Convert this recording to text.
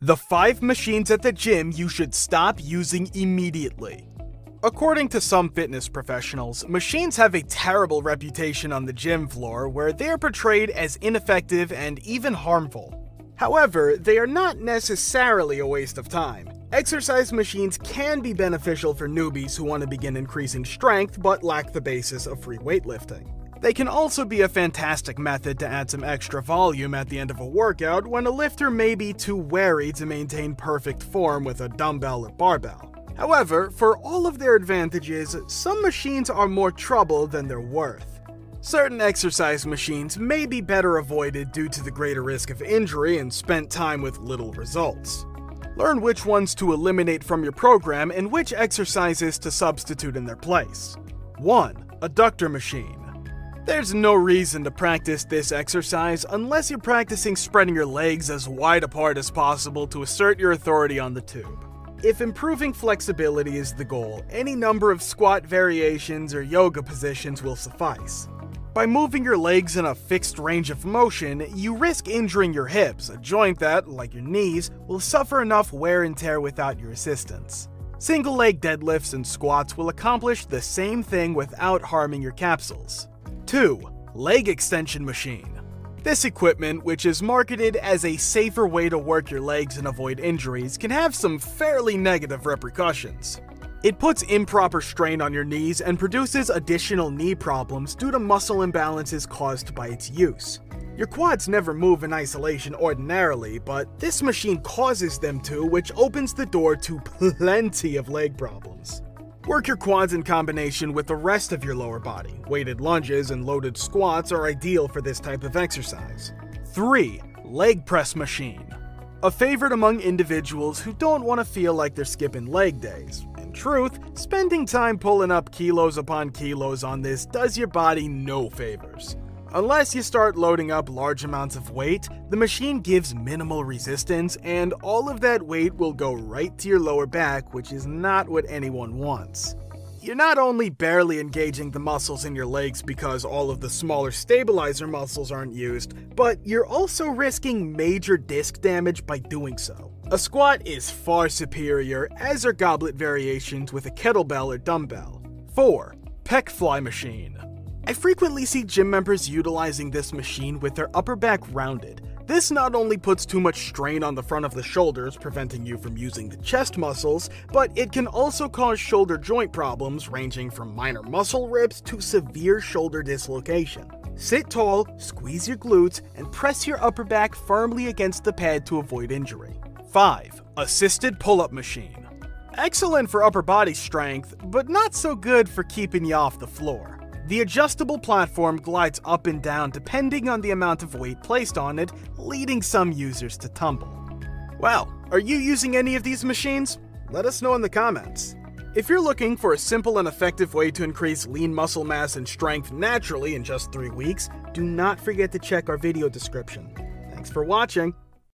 The 5 machines at the gym you should stop using immediately. According to some fitness professionals, machines have a terrible reputation on the gym floor where they are portrayed as ineffective and even harmful. However, they are not necessarily a waste of time. Exercise machines can be beneficial for newbies who want to begin increasing strength but lack the basis of free weightlifting. They can also be a fantastic method to add some extra volume at the end of a workout when a lifter may be too wary to maintain perfect form with a dumbbell or barbell. However, for all of their advantages, some machines are more trouble than they're worth. Certain exercise machines may be better avoided due to the greater risk of injury and spent time with little results. Learn which ones to eliminate from your program and which exercises to substitute in their place. 1. Adductor Machine. There's no reason to practice this exercise unless you're practicing spreading your legs as wide apart as possible to assert your authority on the tube. If improving flexibility is the goal, any number of squat variations or yoga positions will suffice. By moving your legs in a fixed range of motion, you risk injuring your hips, a joint that, like your knees, will suffer enough wear and tear without your assistance. Single leg deadlifts and squats will accomplish the same thing without harming your capsules. 2. Leg Extension Machine. This equipment, which is marketed as a safer way to work your legs and avoid injuries, can have some fairly negative repercussions. It puts improper strain on your knees and produces additional knee problems due to muscle imbalances caused by its use. Your quads never move in isolation ordinarily, but this machine causes them to, which opens the door to plenty of leg problems. Work your quads in combination with the rest of your lower body. Weighted lunges and loaded squats are ideal for this type of exercise. 3. Leg Press Machine. A favorite among individuals who don't want to feel like they're skipping leg days. In truth, spending time pulling up kilos upon kilos on this does your body no favors. Unless you start loading up large amounts of weight, the machine gives minimal resistance and all of that weight will go right to your lower back, which is not what anyone wants. You're not only barely engaging the muscles in your legs because all of the smaller stabilizer muscles aren't used, but you're also risking major disc damage by doing so. A squat is far superior, as are goblet variations with a kettlebell or dumbbell. 4. Peck Fly Machine. I frequently see gym members utilizing this machine with their upper back rounded. This not only puts too much strain on the front of the shoulders, preventing you from using the chest muscles, but it can also cause shoulder joint problems ranging from minor muscle rips to severe shoulder dislocation. Sit tall, squeeze your glutes, and press your upper back firmly against the pad to avoid injury. 5. Assisted Pullup Machine. Excellent for upper body strength, but not so good for keeping you off the floor. The adjustable platform glides up and down depending on the amount of weight placed on it, leading some users to tumble. Well, are you using any of these machines? Let us know in the comments. If you're looking for a simple and effective way to increase lean muscle mass and strength naturally in just 3 weeks, do not forget to check our video description. Thanks for watching.